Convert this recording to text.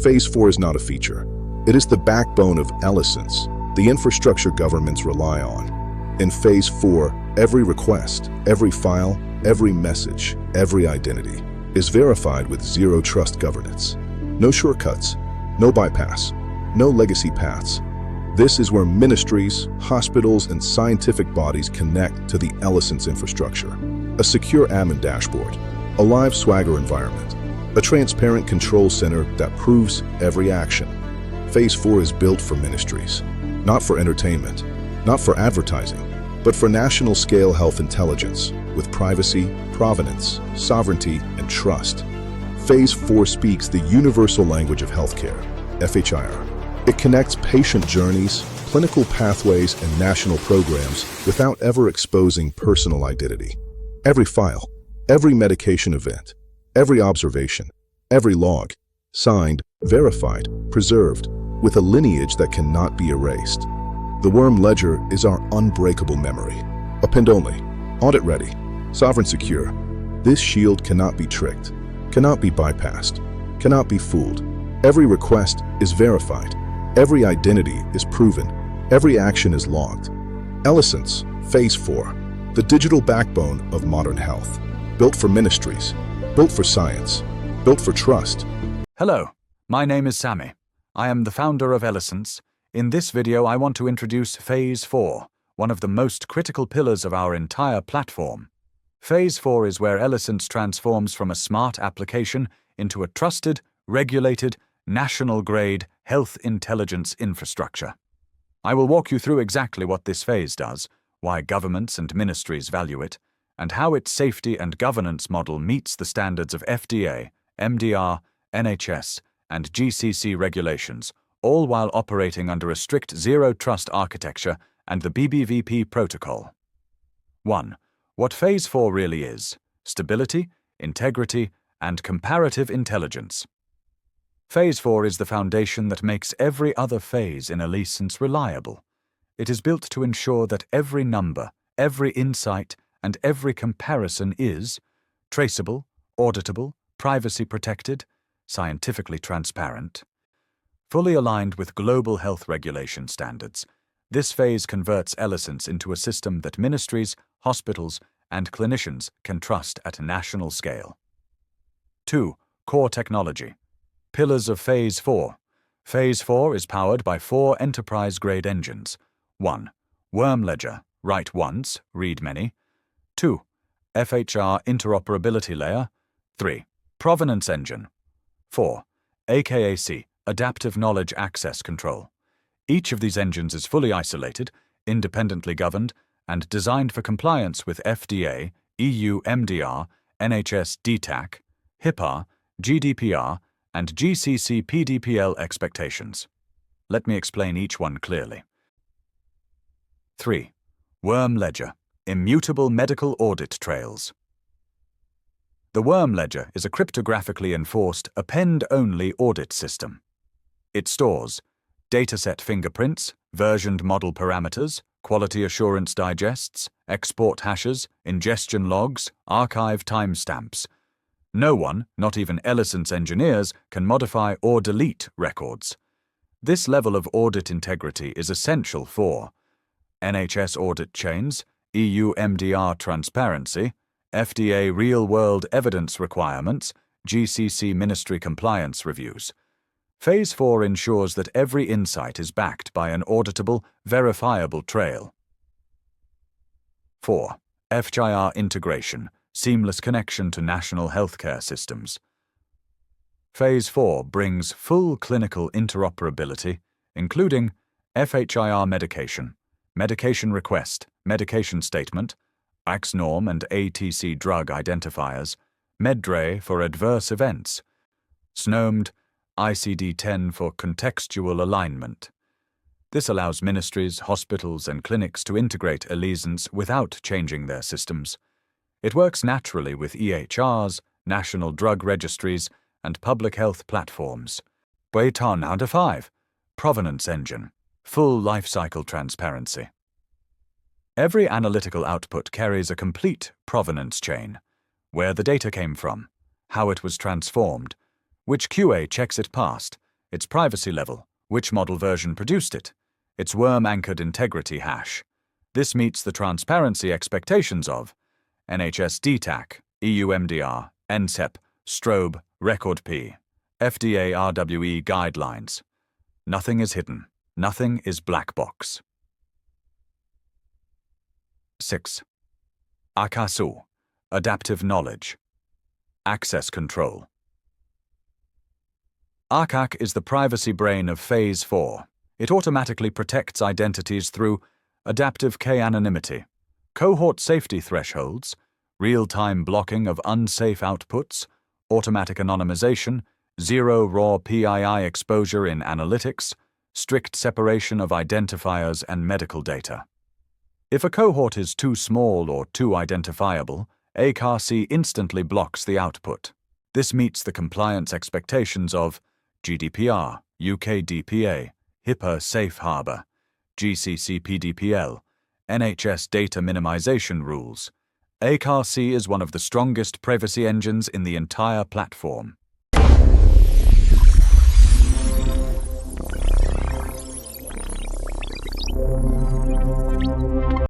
Phase 4 is not a feature. It is the backbone of Elisence, the infrastructure governments rely on. In Phase 4, every request, every file, every message, every identity is verified with zero trust governance. No shortcuts, no bypass, no legacy paths. This is where ministries, hospitals, and scientific bodies connect to the Elisence infrastructure. A secure admin dashboard, a live Swagger environment, a transparent control center that proves every action. Phase 4 is built for ministries, not for entertainment, not for advertising, but for national-scale health intelligence with privacy, provenance, sovereignty, and trust. Phase 4 speaks the universal language of healthcare, FHIR. It connects patient journeys, clinical pathways, and national programs without ever exposing personal identity. Every file, every medication event, every observation, every log, signed, verified, preserved, with a lineage that cannot be erased. The Worm Ledger is our unbreakable memory. Append only, audit ready, sovereign secure. This shield cannot be tricked, cannot be bypassed, cannot be fooled. Every request is verified. Every identity is proven. Every action is logged. Elisence, Phase 4, the digital backbone of modern health. Built for ministries, built for science, built for trust. Hello, my name is Sammy. I am the founder of Elisence. In this video, I want to introduce Phase 4, one of the most critical pillars of our entire platform. Phase 4 is where Elisence transforms from a smart application into a trusted, regulated, national-grade health intelligence infrastructure. I will walk you through exactly what this phase does, why governments and ministries value it, and how its safety and governance model meets the standards of FDA, MDR, NHS, and GCC regulations, all while operating under a strict zero-trust architecture and the BBVP protocol. 1. What Phase 4 really is: stability, integrity, and comparative intelligence. Phase 4 is the foundation that makes every other phase in Elisence reliable. It is built to ensure that every number, every insight, and every comparison is traceable, auditable, privacy-protected, scientifically transparent. Fully aligned with global health regulation standards, this phase converts Elisence into a system that ministries, hospitals, and clinicians can trust at a national scale. 2. Core technology. Pillars of Phase 4. Phase 4 is powered by 4 enterprise-grade engines. 1. Worm Ledger, write once, read many. 2. FHR interoperability layer. 3. Provenance Engine. 4. AKAC, adaptive knowledge access control. Each of these engines is fully isolated, independently governed, and designed for compliance with FDA, EU MDR, NHS DTAC, HIPAA, GDPR, and GCC PDPL expectations. Let me explain each one clearly. 3. Worm Ledger, immutable medical audit trails. The Worm Ledger is a cryptographically enforced, append-only audit system. It stores dataset fingerprints, versioned model parameters, quality assurance digests, export hashes, ingestion logs, archive timestamps. No one, not even Elisence engineers, can modify or delete records. This level of audit integrity is essential for NHS audit chains, EU MDR transparency, FDA real-world evidence requirements, GCC ministry compliance reviews. Phase 4 ensures that every insight is backed by an auditable, verifiable trail. 4. FHIR integration, seamless connection to national healthcare systems. Phase 4 brings full clinical interoperability, including FHIR medication, medication request, medication statement, AXNORM and ATC drug identifiers, MEDRE for adverse events, SNOMED, ICD-10 for contextual alignment. This allows ministries, hospitals, and clinics to integrate Elisence without changing their systems. It works naturally with EHRs, national drug registries, and public health platforms. Number 5. Provenance Engine, full lifecycle transparency. Every analytical output carries a complete provenance chain: where the data came from, how it was transformed, which QA checks it passed, its privacy level, which model version produced it, its worm-anchored integrity hash. This meets the transparency expectations of NHS DTAC, EU MDR, NCEP, Strobe, Record P, FDA RWE guidelines. Nothing is hidden. Nothing is black box. 6. AKASU, adaptive knowledge. Access control. AKAK is the privacy brain of Phase 4. It automatically protects identities through adaptive k-anonymity, cohort safety thresholds, real-time blocking of unsafe outputs, automatic anonymization, zero raw PII exposure in analytics, strict separation of identifiers and medical data. If a cohort is too small or too identifiable, AKAC instantly blocks the output. This meets the compliance expectations of GDPR, UK DPA, HIPAA Safe Harbor, GCC PDPL, NHS data minimization rules. AKAC is one of the strongest privacy engines in the entire platform.